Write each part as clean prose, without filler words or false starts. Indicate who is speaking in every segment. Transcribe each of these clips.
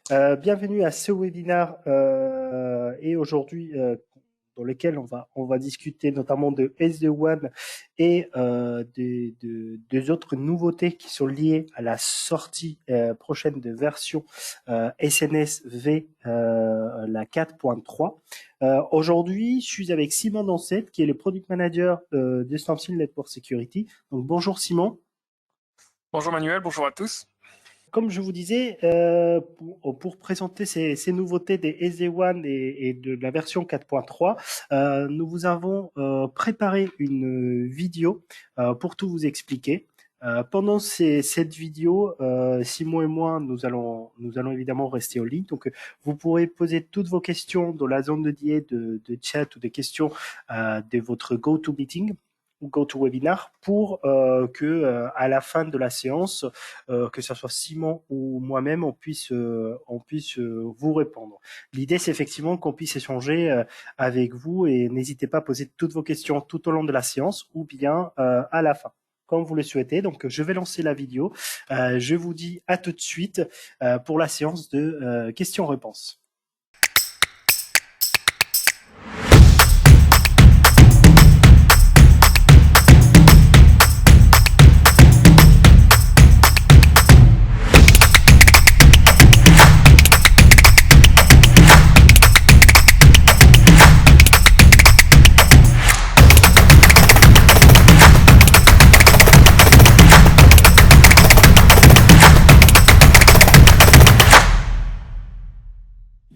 Speaker 1: Bienvenue à ce webinaire et aujourd'hui dans lequel on va discuter notamment de SD-WAN et des autres nouveautés qui sont liées à la sortie prochaine de version SNS V la 4.3. Aujourd'hui, je suis avec Simon Dancet qui est le Product Manager de Stamsil Network Security. Donc bonjour Simon.
Speaker 2: Bonjour Manuel, bonjour à tous.
Speaker 1: Comme je vous disais, pour présenter ces nouveautés des SD-WAN et de la version 4.3, nous vous avons préparé une vidéo pour tout vous expliquer. Pendant cette vidéo, Simon et moi, nous allons évidemment rester en ligne. Donc, vous pourrez poser toutes vos questions dans la zone dédiée de chat ou des questions de votre GoToMeeting ou GoToWebinar pour que à la fin de la séance, que ce soit Simon ou moi-même, on puisse vous répondre. L'idée, c'est effectivement qu'on puisse échanger avec vous et n'hésitez pas à poser toutes vos questions tout au long de la séance ou bien à la fin, comme vous le souhaitez. Donc, je vais lancer la vidéo. Je vous dis à tout de suite pour la séance de questions-réponses.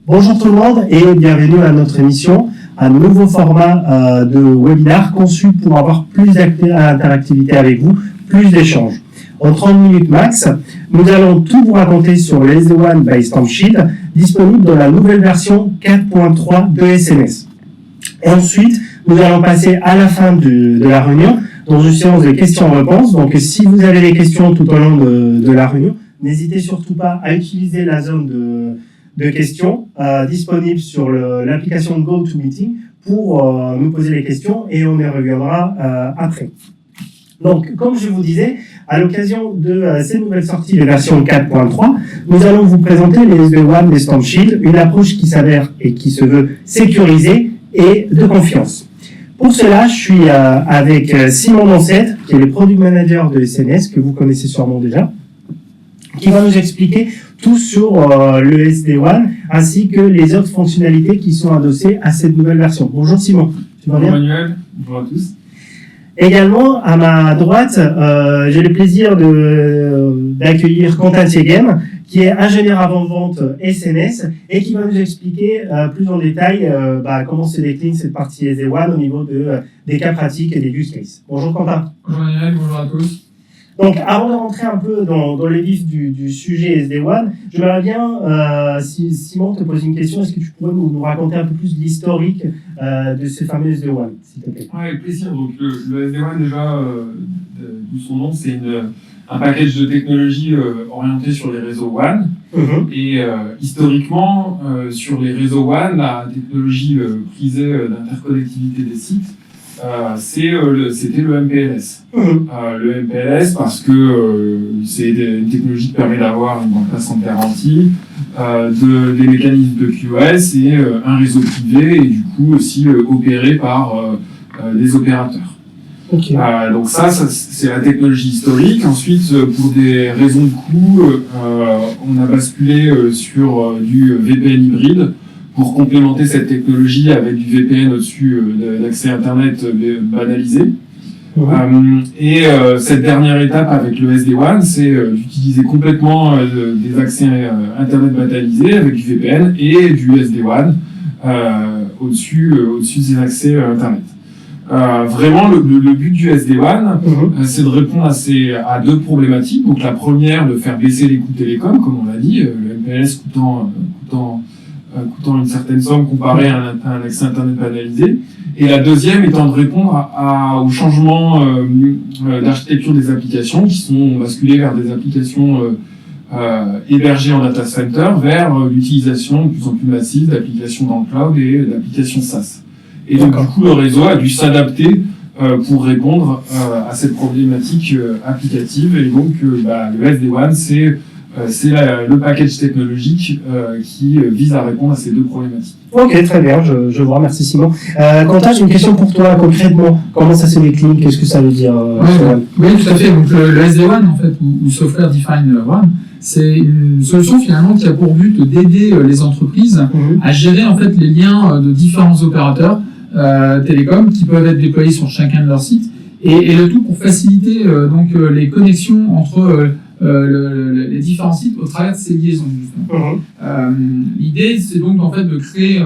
Speaker 1: Bonjour tout le monde et bienvenue à notre émission, un nouveau format de webinaire conçu pour avoir plus d'interactivité avec vous, plus d'échanges. En 30 minutes max, nous allons tout vous raconter sur le SD-WAN by Stamsil, disponible dans la nouvelle version 4.3 de SNS. Et ensuite, nous allons passer à la fin de la réunion dans une séance de questions-réponses. Donc si vous avez des questions tout au long de la réunion, n'hésitez surtout pas à utiliser la zone de questions disponible sur l'application GoToMeeting pour nous poser les questions et on y reviendra après. Donc, comme je vous disais, à l'occasion de ces nouvelles sorties de version 4.3, nous allons vous présenter les SD-WAN de Stamsil, une approche qui s'avère et qui se veut sécurisée et de confiance. Pour cela, je suis avec Simon Dancet, qui est le Product Manager de SNS, que vous connaissez sûrement déjà, qui va nous expliquer tout sur le SD-WAN, ainsi que les autres fonctionnalités qui sont adossées à cette nouvelle version. Bonjour Simon.
Speaker 2: Tu vas bien ? Bonjour Manuel, bonjour à tous.
Speaker 1: Également, à ma droite, j'ai le plaisir d'accueillir Quentin Thieghem, qui est ingénieur avant-vente SNS et qui va nous expliquer plus en détail comment se décline cette partie SD-WAN au niveau des cas pratiques et des use cases. Bonjour Quentin.
Speaker 2: Bonjour Manuel, bonjour à tous.
Speaker 1: Donc, avant de rentrer un peu dans les vifs du sujet SD-WAN, j'aimerais bien, si Simon te pose une question, est-ce que tu pourrais nous raconter un peu plus l'historique de ces fameux SD-WAN, s'il te plaît?
Speaker 2: Avec plaisir. Donc, le SD-WAN, déjà, d'où son nom, c'est un package de technologies orienté sur les réseaux WAN. Et historiquement, sur les réseaux WAN, la technologie prisée d'interconnectivité des sites, c'était le MPLS. Le MPLS parce que c'est une technologie qui permet d'avoir une bande passante garantie, des mécanismes de QoS et un réseau privé et du coup aussi opéré par des opérateurs.
Speaker 1: Okay.
Speaker 2: Donc ça c'est la technologie historique. Ensuite, pour des raisons de coût, on a basculé sur du VPN hybride pour complémenter cette technologie avec du VPN au-dessus d'accès Internet banalisé. Cette dernière étape avec le SD-WAN, c'est d'utiliser complètement des accès Internet banalisés avec du VPN et du SD-WAN au-dessus de ces accès Internet. Vraiment, le but du SD-WAN, c'est de répondre à deux problématiques. Donc la première, de faire baisser les coûts télécoms, comme on l'a dit, le MPLS coûtant une certaine somme comparée à un accès Internet banalisé. Et la deuxième étant de répondre au changement d'architecture des applications qui sont basculées vers des applications hébergées en data center vers l'utilisation de plus en plus massive d'applications dans le cloud et d'applications SaaS. Et donc, du coup, le réseau a dû s'adapter pour répondre à cette problématique applicative. Et donc, le SD-WAN, c'est c'est le package technologique qui vise à répondre à ces deux problématiques.
Speaker 1: Ok, très bien, je vois, merci Simon. Quentin, j'ai une question pour toi concrètement. Comment ça se décline? Qu'est-ce que ça veut dire
Speaker 3: Oui, tout à fait. Donc le SD-WAN, en fait, ou Software Defined WAN, c'est une solution finalement qui a pour but d'aider les entreprises à gérer en fait les liens de différents opérateurs télécoms qui peuvent être déployés sur chacun de leurs sites, et le tout pour faciliter donc les connexions entre les différents sites au travers de ces liaisons, justement. L'idée, c'est donc en fait de créer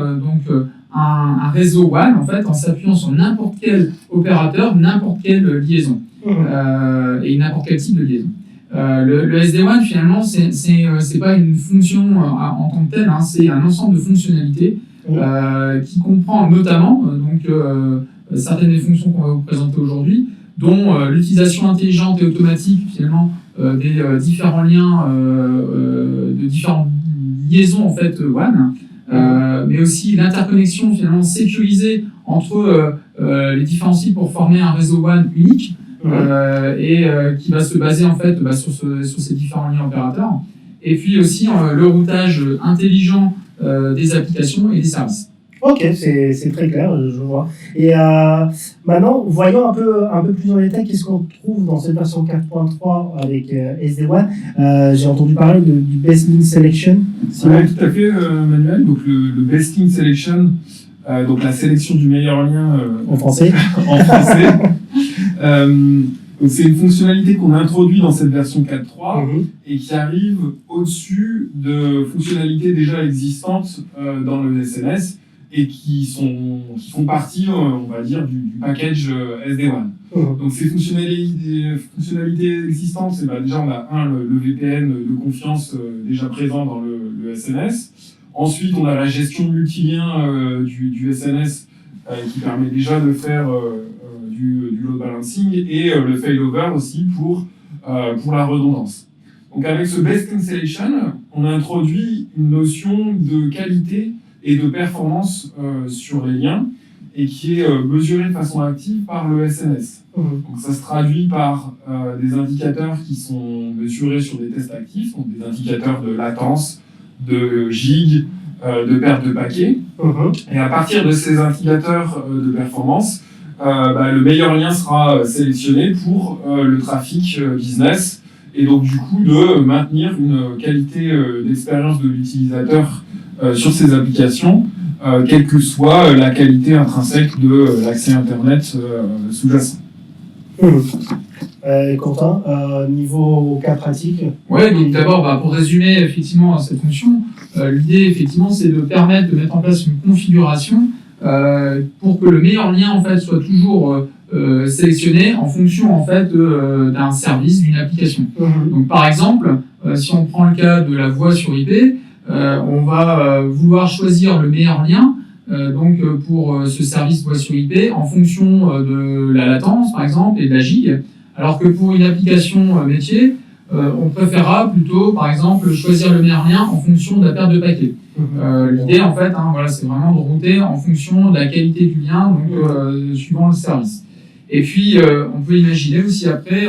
Speaker 3: un réseau WAN en fait en s'appuyant sur n'importe quel opérateur, n'importe quelle liaison et n'importe quel type de liaison. Le SD-WAN finalement c'est pas une fonction en tant que telle, hein, c'est un ensemble de fonctionnalités qui comprend notamment certaines des fonctions qu'on va vous présenter aujourd'hui, dont l'utilisation intelligente et automatique finalement des différents liens, de différentes liaisons en fait WAN, mais aussi l'interconnexion finalement sécurisée entre les différents sites pour former un réseau WAN unique qui va se baser en fait sur ces différents liens opérateurs, et puis aussi le routage intelligent des applications et des services.
Speaker 1: Ok, c'est très clair, je vois. Et maintenant, voyons un peu plus en détail qu'est-ce qu'on trouve dans cette version 4.3 avec SD-WAN. J'ai entendu parler du Best Link Selection.
Speaker 2: Oui, tout à fait, Manuel. Donc le Best Link Selection, donc la sélection du meilleur lien
Speaker 1: en français.
Speaker 2: En français. C'est une fonctionnalité qu'on a introduite dans cette version 4.3 et qui arrive au-dessus de fonctionnalités déjà existantes dans le SNS et qui font partie, on va dire, du package SD-WAN. Donc ces fonctionnalités existantes, c'est déjà on a le VPN de confiance déjà présent dans le SNS. Ensuite, on a la gestion multilien du SNS qui permet déjà de faire du load balancing, et le failover aussi pour la redondance. Donc avec ce Best Link Selection, on a introduit une notion de qualité et de performance sur les liens, et qui est mesurée de façon active par le SNS. Donc ça se traduit par des indicateurs qui sont mesurés sur des tests actifs, donc des indicateurs de latence, de gig, de perte de paquets. Et à partir de ces indicateurs de performance, le meilleur lien sera sélectionné pour le trafic business, et donc du coup de maintenir une qualité d'expérience de l'utilisateur sur ces applications, quelle que soit la qualité intrinsèque de l'accès Internet sous-jacent.
Speaker 1: Quentin, niveau cas pratique.
Speaker 3: Ouais, donc d'abord, pour résumer effectivement cette fonction, l'idée effectivement c'est de permettre de mettre en place une configuration pour que le meilleur lien en fait soit toujours sélectionné en fonction en fait d'un service, d'une application. Donc par exemple, si on prend le cas de la voix sur IP, on va vouloir choisir le meilleur lien pour ce service voix sur IP en fonction de la latence par exemple et de la gig, alors que pour une application métier, on préférera plutôt par exemple choisir le meilleur lien en fonction de la perte de paquets. L'idée en fait, c'est vraiment de router en fonction de la qualité du lien, suivant le service. Et puis on peut imaginer aussi après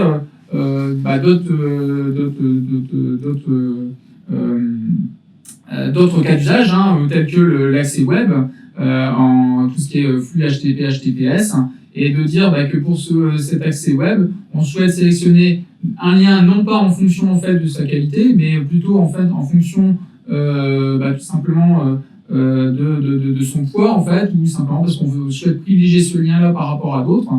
Speaker 3: d'autres cas d'usage, tels que l'accès web, en tout ce qui est flux HTTP, HTTPS, et de dire que pour cet accès web, on souhaite sélectionner un lien non pas en fonction en fait de sa qualité, mais plutôt en fait en fonction tout simplement de son poids en fait, ou simplement parce qu'on souhaite privilégier ce lien-là par rapport à d'autres.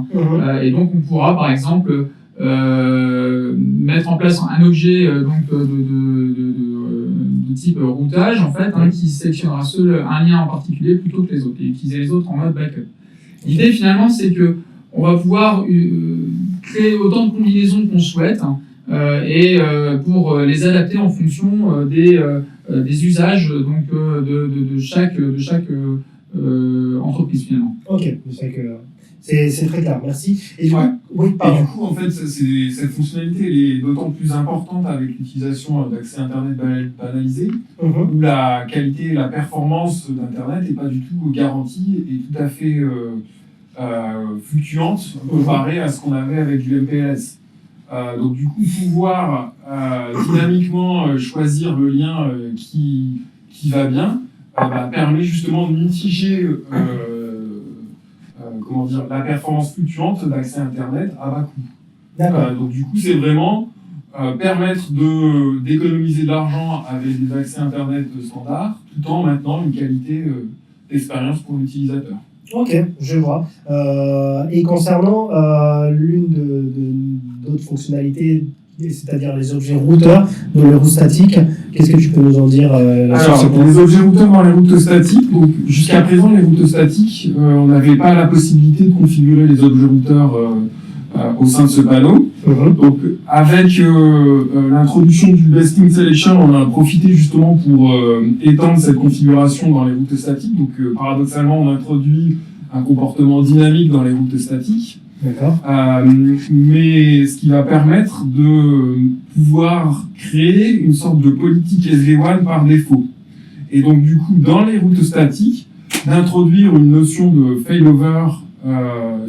Speaker 3: Et donc on pourra par exemple mettre en place un objet de type routage en fait, qui sélectionnera un lien en particulier plutôt que les autres, et utiliser les autres en mode backup. L'idée finalement c'est que on va pouvoir créer autant de combinaisons qu'on souhaite et pour les adapter en fonction des usages de chaque entreprise finalement.
Speaker 1: Ok, c'est très clair, merci. Et du
Speaker 2: coup, en fait, cette fonctionnalité elle est d'autant plus importante avec l'utilisation d'accès Internet banalisé, où la qualité et la performance d'Internet n'est pas du tout garantie et tout à fait fluctuante comparée à ce qu'on avait avec du MPLS. Donc du coup, pouvoir dynamiquement choisir le lien qui va bien permet justement de mitiger la performance fluctuante d'accès Internet à bas coût.
Speaker 1: D'accord.
Speaker 2: Donc du coup, c'est vraiment permettre d'économiser de l'argent avec des accès Internet standards, tout en maintenant une qualité d'expérience pour l'utilisateur.
Speaker 1: Ok, je vois. Et concernant l'une d'autres fonctionnalités, c'est-à-dire les objets routeurs dans les routes statiques, qu'est-ce que tu peux nous en dire
Speaker 2: Alors, pour les objets routeurs dans les routes statiques, donc jusqu'à présent, les routes statiques, on n'avait pas la possibilité de configurer les objets routeurs au sein de ce panneau. Donc, avec l'introduction du Besting Selection, on a profité justement pour étendre cette configuration dans les routes statiques. Donc, paradoxalement, on introduit un comportement dynamique dans les routes statiques.
Speaker 1: D'accord.
Speaker 2: Mais ce qui va permettre de pouvoir créer une sorte de politique SD-WAN par défaut. Et donc, du coup, dans les routes statiques, d'introduire une notion de failover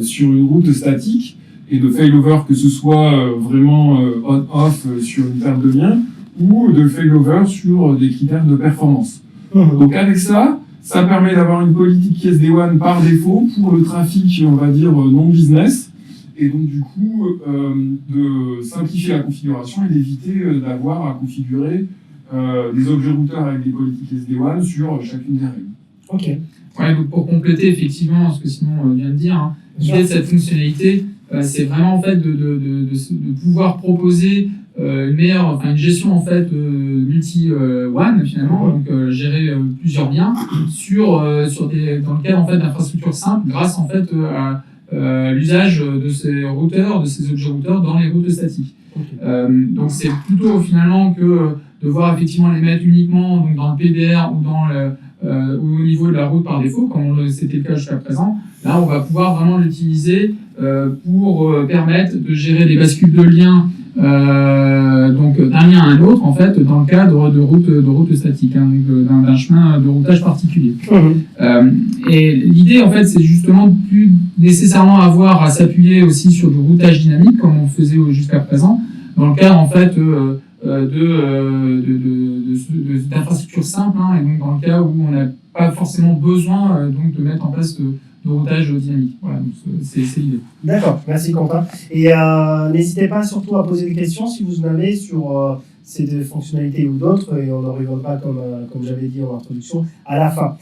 Speaker 2: sur une route statique, et de failover que ce soit vraiment on-off sur une perte de lien, ou de failover sur des critères de performance. Donc avec ça permet d'avoir une politique SD-WAN par défaut pour le trafic, on va dire, non business, et donc du coup de simplifier la configuration et d'éviter d'avoir à configurer des objets routeurs avec des politiques SD-WAN sur chacune des règles.
Speaker 1: Ok.
Speaker 3: Ouais, donc pour compléter effectivement ce que Simon vient de dire, l'idée de cette fonctionnalité, c'est vraiment en fait de pouvoir proposer une gestion en fait multi-WAN finalement, donc gérer plusieurs liens dans le cadre en fait d'infrastructures simples, grâce en fait à l'usage de ces routeurs, de ces objets routeurs dans les routes statiques. Donc c'est plutôt finalement que de voir effectivement les mettre uniquement donc dans le PBR ou ou au niveau de la route par défaut, comme c'était le cas jusqu'à présent. Là, on va pouvoir vraiment l'utiliser pour permettre de gérer des bascules de liens donc d'un lien à un autre en fait dans le cadre de routes statiques, donc d'un chemin de routage particulier. Et l'idée en fait c'est justement de plus nécessairement avoir à s'appuyer aussi sur du routage dynamique comme on faisait jusqu'à présent dans le cadre en fait d'infrastructures simples, et donc dans le cas où on n'a pas forcément besoin donc de mettre en place de routage dynamique. Voilà, donc c'est l'idée.
Speaker 1: D'accord, merci Quentin. Et n'hésitez pas surtout à poser des questions si vous en avez sur ces fonctionnalités ou d'autres, et on en reviendra comme j'avais dit en introduction à la fin.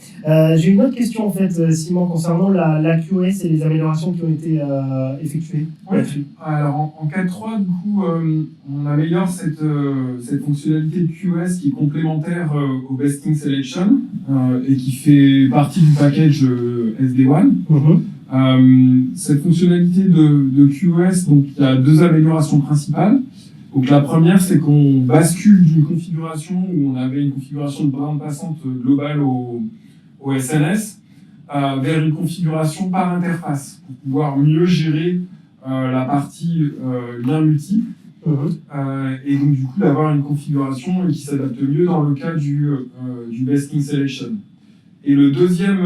Speaker 1: J'ai une autre question en fait, Simon, concernant la QoS et les améliorations qui ont été effectuées là-dessus.
Speaker 2: Alors en 4.3, du coup, on améliore cette fonctionnalité de QoS qui est complémentaire au Besting Selection et qui fait partie du package SD-WAN. Cette fonctionnalité de QoS, donc il y a deux améliorations principales. Donc la première, c'est qu'on bascule d'une configuration où on avait une configuration de bande passante globale au SNS vers une configuration par interface pour pouvoir mieux gérer la partie lien multiple et donc du coup d'avoir une configuration qui s'adapte mieux dans le cas du Besting Selection. Et la deuxième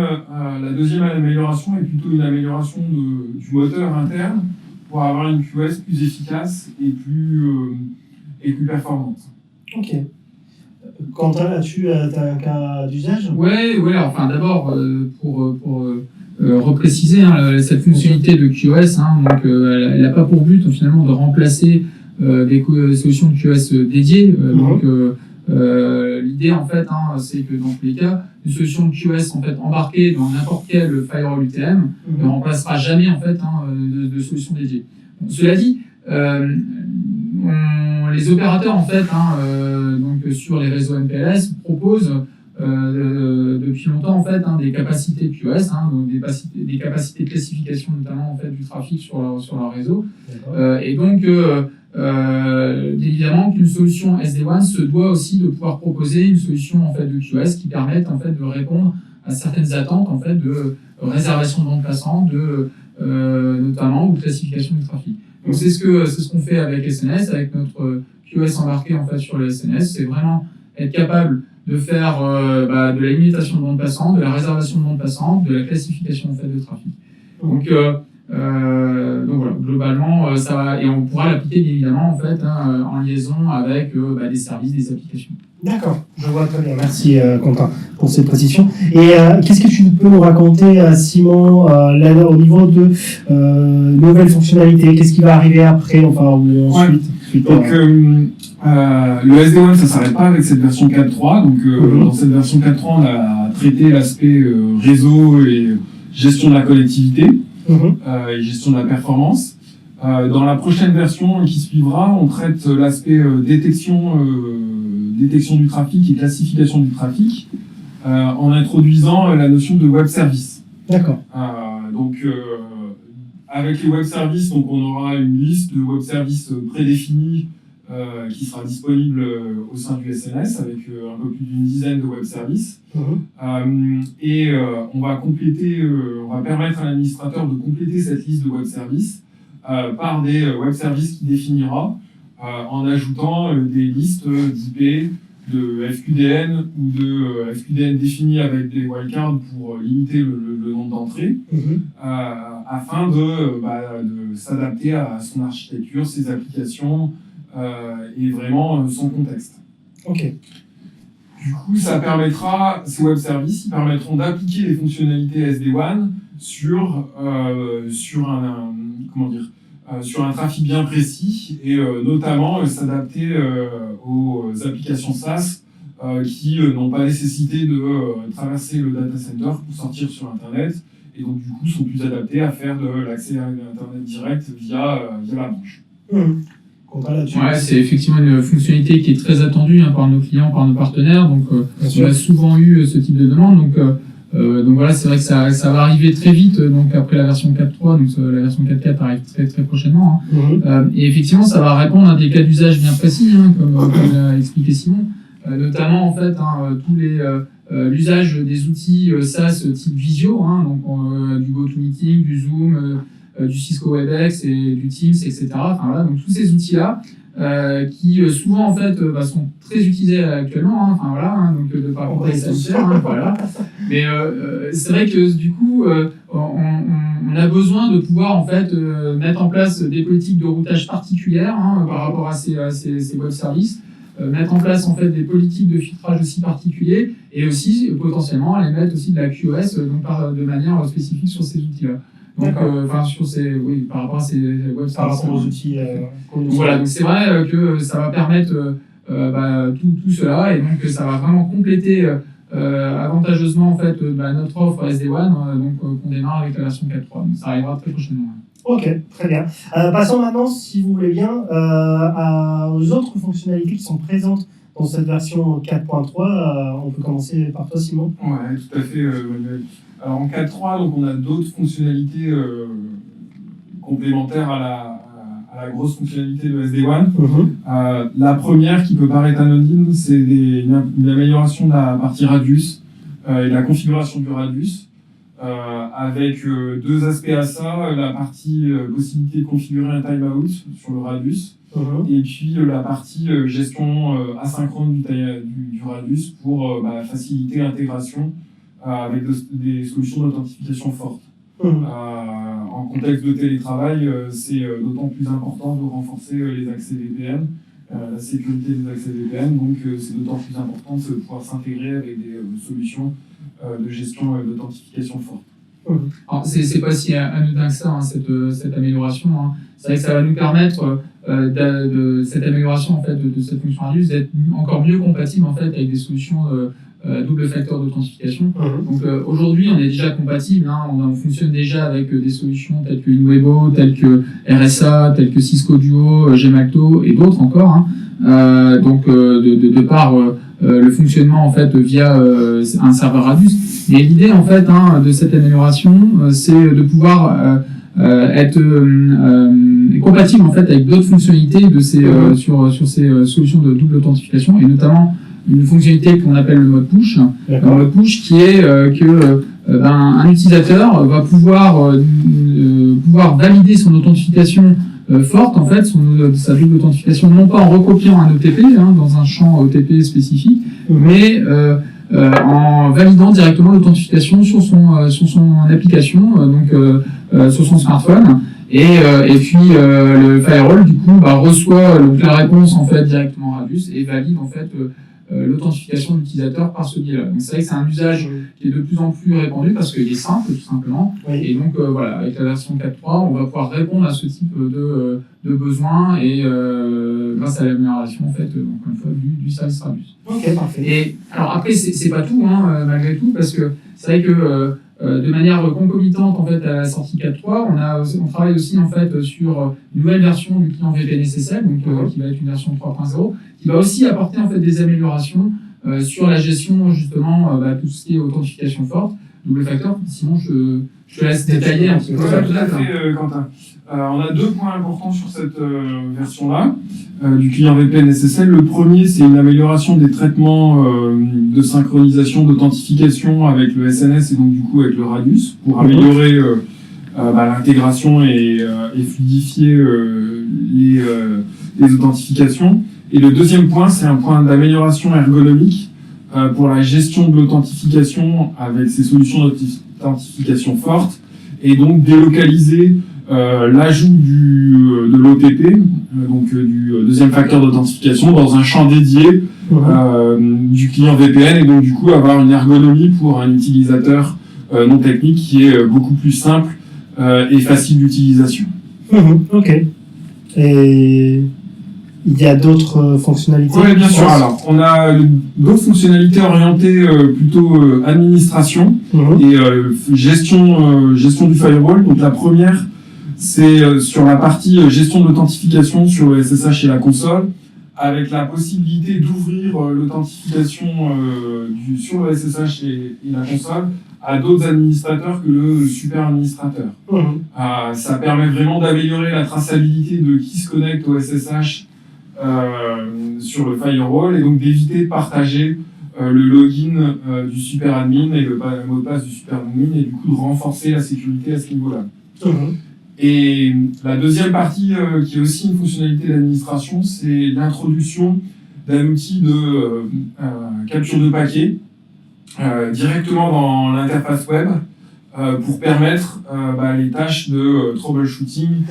Speaker 2: amélioration est plutôt une amélioration du moteur interne pour avoir une QoS plus efficace et plus performante.
Speaker 1: Ok. Quentin, là-dessus, tu as un cas d'usage ?
Speaker 3: Ouais, enfin d'abord, pour repréciser, cette fonctionnalité de QoS, donc, elle n'a pas pour but finalement de remplacer des solutions de QoS dédiées. Donc, l'idée en fait, c'est que dans tous les cas, une solution de QoS en fait embarquée dans n'importe quel firewall UTM ne remplacera jamais en fait de solution dédiée. Cela dit, les opérateurs en fait, donc sur les réseaux MPLS proposent depuis longtemps en fait des capacités de QoS, donc des capacités de classification notamment en fait du trafic sur leur réseau. Et donc évidemment qu'une solution SD-WAN se doit aussi de pouvoir proposer une solution en fait de QoS qui permette en fait de répondre à certaines attentes en fait de réservation de bande passante, notamment ou de classification du trafic. Donc c'est ce qu'on fait avec SNS, avec notre QoS embarqué en fait sur le SNS, c'est vraiment être capable de faire de la limitation de bande passante, de la réservation de bande passante, de la classification en fait de trafic. Donc Donc voilà, globalement, ça va, et on pourra l'appliquer bien évidemment en fait en liaison avec des services, des applications.
Speaker 1: D'accord, je vois très bien. Merci Quentin pour cette précision. Et qu'est-ce que tu peux nous raconter, Simon, là, au niveau de nouvelles fonctionnalités? Qu'est-ce qui va arriver après, enfin, ou ensuite?
Speaker 2: Donc, le SD-WAN, ça s'arrête pas avec cette version 4.3. Donc, dans cette version 4.3, on a traité l'aspect réseau et gestion de la connectivité et gestion de la performance. Dans la prochaine version qui suivra, on traite l'aspect détection du trafic et classification du trafic en introduisant la notion de web service.
Speaker 1: D'accord.
Speaker 2: Donc, avec les web services, donc on aura une liste de web services prédéfinis qui sera disponible au sein du SNS avec un peu plus d'une dizaine de web services. Et on va compléter, on va permettre à l'administrateur de compléter cette liste de web services par des web services qu'il définira en ajoutant des listes d'IP, de FQDN ou de FQDN définis avec des wildcards pour limiter le nombre d'entrées, afin de s'adapter à son architecture, ses applications et vraiment son contexte.
Speaker 1: Ok.
Speaker 2: Du coup, ça permettra, ces web services, ils permettront d'appliquer les fonctionnalités SD-WAN sur un trafic bien précis et notamment s'adapter aux applications SaaS qui n'ont pas nécessité de traverser le data center pour sortir sur Internet et donc du coup sont plus adaptés à faire de l'accès à Internet direct via la branche.
Speaker 3: Ouais, c'est effectivement une fonctionnalité qui est très attendue par nos clients, par nos partenaires. Donc, on a souvent eu ce type de demande. Donc voilà, c'est vrai que ça va arriver très vite. Donc après la version 4.3, donc la version 4.4 arrive très très prochainement. Et effectivement, ça va répondre à des cas d'usage bien précis, comme l'a expliqué Simon. Notamment en fait tous les l'usage des outils SaaS type Visio, donc du GoToMeeting, du Zoom. Du Cisco WebEx et du Teams, etc. Enfin, voilà, donc tous ces outils-là qui souvent en fait sont très utilisés actuellement. Enfin voilà, donc de par contexte sanitaire. Voilà. Mais c'est vrai que du coup, on a besoin de pouvoir en fait mettre en place des politiques de routage particulières par rapport à ces web services. Mettre en place en fait des politiques de filtrage aussi particuliers et aussi potentiellement aller mettre aussi de la QoS de manière spécifique sur ces outils-là. Donc, par rapport à ces web services.
Speaker 1: Par rapport aux outils.
Speaker 3: Voilà, donc c'est vrai que ça va permettre tout cela et donc ça va vraiment compléter avantageusement en fait notre offre SD-WAN qu'on démarre avec la version 4.3. Donc ça arrivera très prochainement.
Speaker 1: Ok, très bien. Passons maintenant, si vous voulez bien, aux autres fonctionnalités qui sont présentes dans cette version 4.3. On peut commencer par toi, Simon.
Speaker 2: Ouais, tout à fait, Manuel. Alors en 4.3, donc on a d'autres fonctionnalités complémentaires à la grosse fonctionnalité de SD-WAN. La première, qui peut paraître anonyme, c'est une amélioration de la partie radius et de la configuration du radius, avec deux aspects à ça. La partie possibilité de configurer un timeout sur le radius, et puis la partie gestion asynchrone du radius pour faciliter l'intégration avec des solutions d'authentification fortes. En contexte de télétravail, c'est d'autant plus important de renforcer les accès VPN, la sécurité des accès VPN, donc c'est d'autant plus important de pouvoir s'intégrer avec des solutions de gestion d'authentification forte.
Speaker 3: Alors, c'est pas si anodin que ça, cette amélioration. C'est vrai que ça va nous permettre de cette amélioration en fait de cette fonction radius d'être encore mieux compatible en fait avec des solutions double facteur d'authentification. Donc aujourd'hui, on est déjà compatible. On fonctionne déjà avec des solutions telles que Inwebo, telles que RSA, telles que Cisco Duo, Gemalto et d'autres encore. Donc de par le fonctionnement en fait via un serveur Radius. Et l'idée en fait de cette amélioration, c'est de pouvoir être compatible en fait avec d'autres fonctionnalités de ces sur ces solutions de double authentification et notamment une fonctionnalité qu'on appelle le mode push. Le mode push qui est un utilisateur va pouvoir valider son authentification forte en fait, sa double authentification non pas en recopiant un OTP dans un champ OTP spécifique, mais en validant directement l'authentification sur son application, sur son smartphone. Et puis le firewall du coup reçoit donc la réponse en fait directement à Radius et valide en fait l'authentification de l'utilisateur par ce biais-là. Donc c'est vrai que c'est un usage qui est de plus en plus répandu parce qu'il est simple tout simplement.
Speaker 1: Oui.
Speaker 3: Et donc voilà, avec la version 4.3, on va pouvoir répondre à ce type de besoins et grâce à l'amélioration en fait encore une fois du service Radius.
Speaker 1: Ok, parfait.
Speaker 3: Et alors après c'est pas tout malgré tout parce que c'est vrai que de manière concomitante en fait à la sortie 4.3, on travaille aussi en fait sur une nouvelle version du client VPN SSL, donc qui va être une version 3.0, qui va aussi apporter en fait des améliorations sur la gestion justement tout ce qui est authentification forte, double facteur. Sinon je te laisse détailler un petit peu ça.
Speaker 2: Tout à fait, Quentin. On a 2 points importants sur cette version-là du client VPN SSL. Le premier, c'est une amélioration des traitements de synchronisation, d'authentification avec le SNS et donc du coup avec le Radius pour améliorer l'intégration et fluidifier les authentifications. Et le deuxième point, c'est un point d'amélioration ergonomique pour la gestion de l'authentification avec ces solutions d'authentification fortes et donc délocaliser l'ajout de l'OTP, du deuxième facteur d'authentification, dans un champ dédié du client VPN et donc du coup avoir une ergonomie pour un utilisateur non technique qui est beaucoup plus simple et facile d'utilisation.
Speaker 1: Ok. Et il y a d'autres fonctionnalités?
Speaker 2: Oui, bien sûr. Alors, on a d'autres fonctionnalités orientées plutôt administration et gestion du firewall. Donc la première, c'est sur la partie gestion de l'authentification sur le SSH et la console, avec la possibilité d'ouvrir l'authentification sur le SSH et la console à d'autres administrateurs que le super administrateur. Ça permet vraiment d'améliorer la traçabilité de qui se connecte au SSH sur le firewall et donc d'éviter de partager le login du super admin et le mot de passe du super admin et du coup de renforcer la sécurité à ce niveau-là. Et la deuxième partie qui est aussi une fonctionnalité d'administration, c'est l'introduction d'un outil de capture de paquets directement dans l'interface web pour permettre les tâches de troubleshooting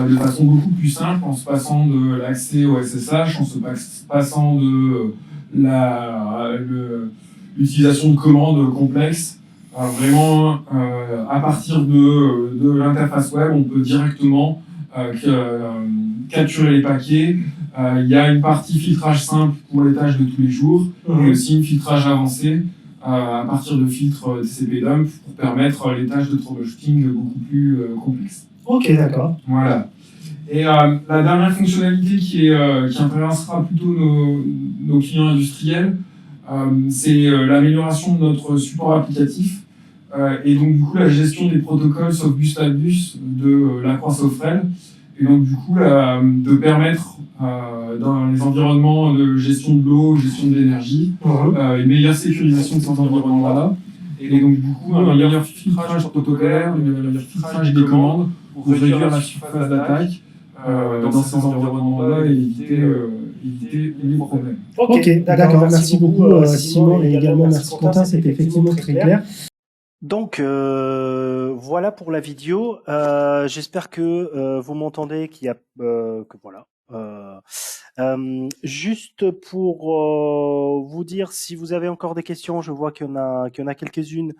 Speaker 2: de façon beaucoup plus simple en se passant de l'accès au SSH, en se passant de l'utilisation de commandes complexes. Vraiment, à partir de l'interface web, on peut directement capturer les paquets. Il y a une partie filtrage simple pour les tâches de tous les jours et aussi une filtrage avancé à partir de filtres TCP/dump pour permettre les tâches de troubleshooting beaucoup plus complexes.
Speaker 1: Ok, d'accord.
Speaker 2: Voilà. Et la dernière fonctionnalité qui intéressera plutôt nos clients industriels, c'est l'amélioration de notre support applicatif et donc du coup la gestion des protocoles Softbus Latbus de Lacroix Sofrel et donc du coup de permettre dans les environnements de gestion de l'eau, gestion de l'énergie, une meilleure sécurisation de ces environnements-là et donc du coup un meilleur filtrage protocolaire, un meilleur filtrage des commandes pour réduire la surface d'attaque dans ces environnements-là et éviter les problèmes.
Speaker 1: Ok, d'accord. Merci beaucoup Simon et également merci Quentin, c'était effectivement très clair. Donc voilà pour la vidéo. J'espère que vous m'entendez, qu'il y a que voilà. Juste pour vous dire, si vous avez encore des questions, je vois qu'il y en a quelques-unes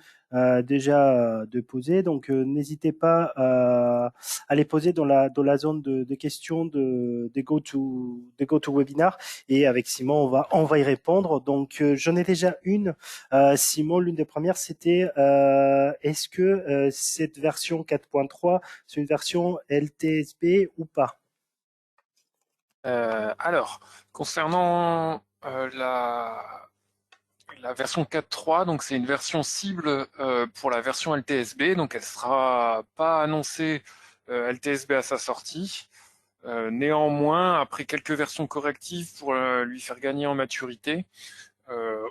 Speaker 1: déjà de poser, donc n'hésitez pas à les poser dans la zone de questions des GoToWebinar et avec Simon on va y répondre. Donc j'en ai déjà une. Simon, l'une des premières, c'était est-ce que cette version 4.3 c'est une version LTSB ou pas?
Speaker 4: Alors, concernant la version 4.3, donc c'est une version cible pour la version LTSB, donc elle sera pas annoncée LTSB à sa sortie. Néanmoins, après quelques versions correctives pour lui faire gagner en maturité,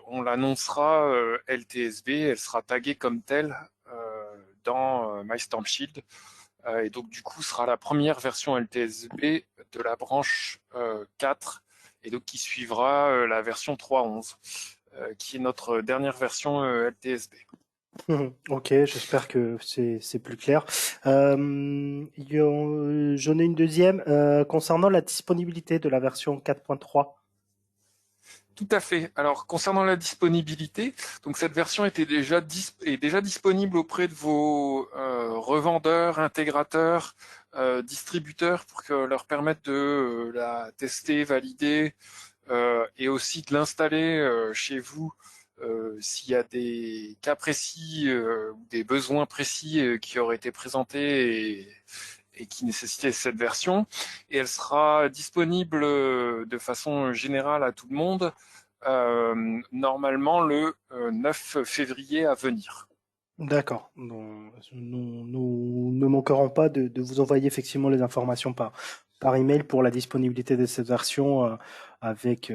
Speaker 4: on l'annoncera LTSB, elle sera taguée comme telle dans MyStormShield. Et donc du coup sera la première version LTSB de la branche 4 et donc qui suivra la version 3.11. qui est notre dernière version LTSB.
Speaker 5: Ok, j'espère que c'est plus clair. J'en ai une deuxième concernant la disponibilité de la version 4.3.
Speaker 4: Tout à fait. Alors, concernant la disponibilité, donc cette version est déjà disponible auprès de vos revendeurs, intégrateurs, distributeurs pour que leur permettre de la tester, valider et aussi de l'installer chez vous s'il y a des cas précis ou des besoins précis qui auraient été présentés et qui nécessitaient cette version. Et elle sera disponible de façon générale à tout le monde normalement le 9 février à venir.
Speaker 5: D'accord. Donc, nous ne manquerons pas de vous envoyer effectivement les informations par email pour la disponibilité de cette version avec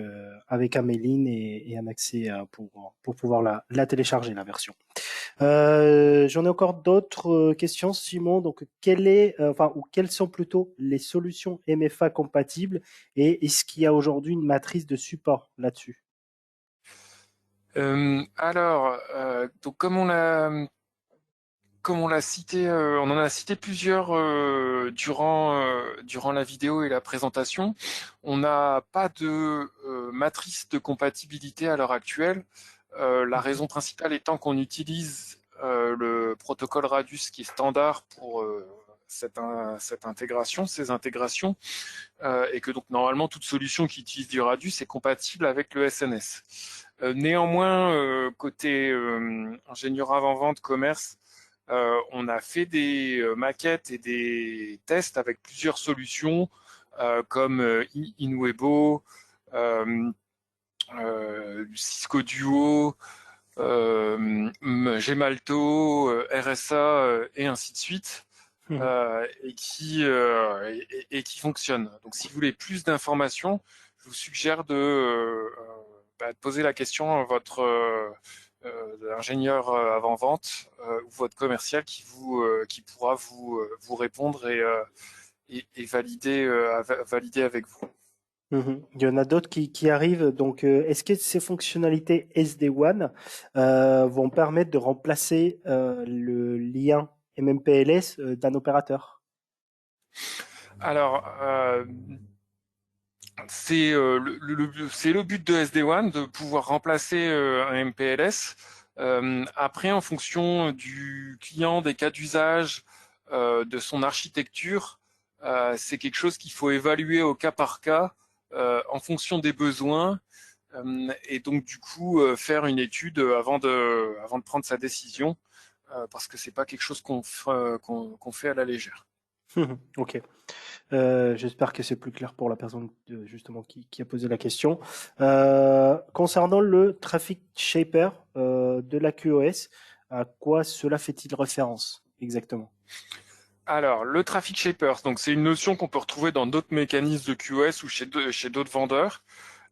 Speaker 5: Améline et un accès pour pouvoir la télécharger, la version. J'en ai encore d'autres questions, Simon. Donc, quelles sont plutôt les solutions MFA compatibles et est-ce qu'il y a aujourd'hui une matrice de support là-dessus?
Speaker 4: Donc comme on l'a cité, on en a cité plusieurs durant la vidéo et la présentation. On n'a pas de matrice de compatibilité à l'heure actuelle. La raison principale étant qu'on utilise le protocole Radius qui est standard pour cette intégration, ces intégrations, et que donc normalement toute solution qui utilise du Radius est compatible avec le SNS. Néanmoins, côté ingénieur avant-vente, commerce, on a fait des maquettes et des tests avec plusieurs solutions comme Inwebo, Cisco Duo, Gemalto, RSA et ainsi de suite. Et qui fonctionnent. Donc si vous voulez plus d'informations, je vous suggère de poser la question à votre ingénieur avant-vente ou votre commercial qui pourra vous répondre et valider avec vous.
Speaker 5: Il y en a d'autres qui arrivent. Donc, est-ce que ces fonctionnalités SD-WAN vont permettre de remplacer le lien MMPLS d'un opérateur?
Speaker 4: Alors, c'est le but de SD-WAN de pouvoir remplacer un MPLS. Après, en fonction du client, des cas d'usage, de son architecture, c'est quelque chose qu'il faut évaluer au cas par cas en fonction des besoins et donc du coup faire une étude avant de prendre sa décision parce que c'est pas quelque chose qu'on fait à la légère.
Speaker 5: Ok. J'espère que c'est plus clair pour la personne justement qui a posé la question. Concernant le Traffic Shaper de la QoS, à quoi cela fait-il référence exactement?
Speaker 4: Alors, le Traffic Shapers, donc c'est une notion qu'on peut retrouver dans d'autres mécanismes de QoS ou chez d'autres vendeurs.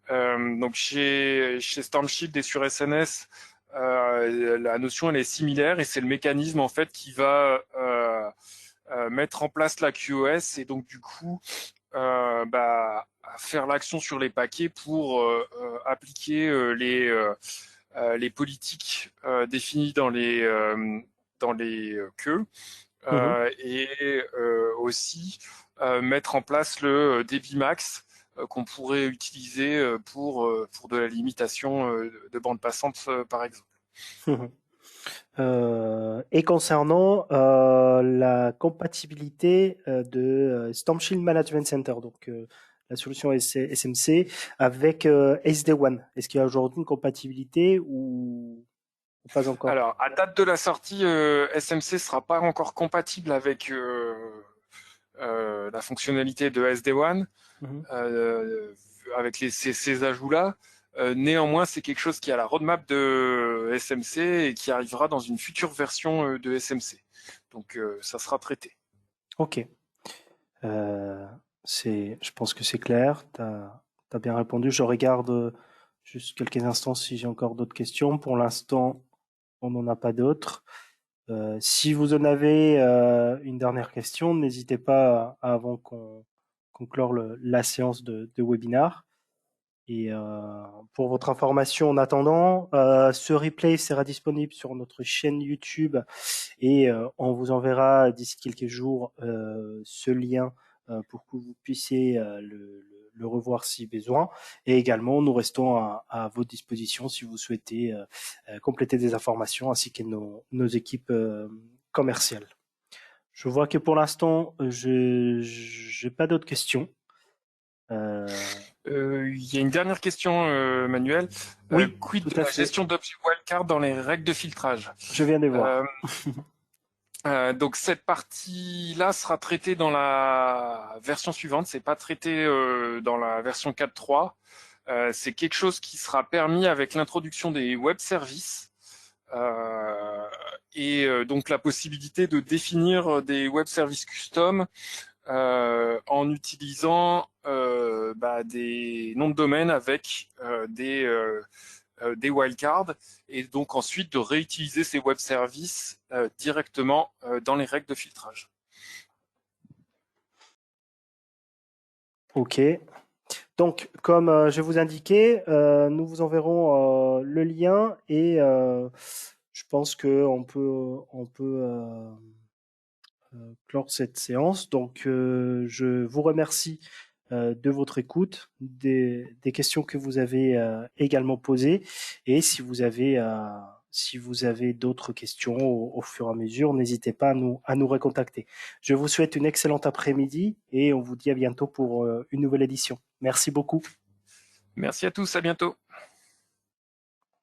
Speaker 4: Donc chez Stormshield et sur SNS, la notion elle est similaire et c'est le mécanisme en fait qui va mettre en place la QoS et donc du coup faire l'action sur les paquets pour appliquer les politiques définies dans les queues et aussi mettre en place le débit max qu'on pourrait utiliser pour de la limitation de bande passante par exemple.
Speaker 5: Et concernant la compatibilité de Storm Shield Management Center, donc la solution SMC avec SD-WAN, est-ce qu'il y a aujourd'hui une compatibilité ou pas encore?
Speaker 4: Alors, à date de la sortie, SMC sera pas encore compatible avec la fonctionnalité de SD-WAN, avec ces ajouts-là. Néanmoins, c'est quelque chose qui est à la roadmap de SMC et qui arrivera dans une future version de SMC. Donc, ça sera traité.
Speaker 5: Ok. Je pense que c'est clair. T'as bien répondu. Je regarde juste quelques instants si j'ai encore d'autres questions. Pour l'instant, on n'en a pas d'autres. Si vous en avez une dernière question, n'hésitez pas avant qu'on clore la séance de webinar. Et pour votre information, en attendant, ce replay sera disponible sur notre chaîne YouTube et on vous enverra d'ici quelques jours ce lien pour que vous puissiez le revoir si besoin. Et également, nous restons à votre disposition si vous souhaitez compléter des informations ainsi que nos équipes commerciales. Je vois que pour l'instant, je n'ai pas d'autres questions.
Speaker 4: Il y a une dernière question, Manuel.
Speaker 5: Oui,
Speaker 4: Quid
Speaker 5: tout
Speaker 4: de
Speaker 5: à
Speaker 4: la
Speaker 5: fait.
Speaker 4: gestion d'objets wildcard dans les règles de filtrage?
Speaker 5: Je viens de voir.
Speaker 4: Donc cette partie-là sera traitée dans la version suivante. C'est pas traité dans la version 4.3. C'est quelque chose qui sera permis avec l'introduction des web services et donc la possibilité de définir des web services custom en utilisant des noms de domaine avec des wildcards et donc ensuite de réutiliser ces web services directement dans les règles de filtrage.
Speaker 5: Ok. Donc, comme je vous indiquais, nous vous enverrons le lien et je pense qu'on peut clore cette séance. Donc, je vous remercie de votre écoute, des questions que vous avez également posées. Et si vous avez d'autres questions au fur et à mesure, n'hésitez pas à nous recontacter. Je vous souhaite une excellente après-midi et on vous dit à bientôt pour une nouvelle édition. Merci beaucoup.
Speaker 4: Merci à tous, à bientôt.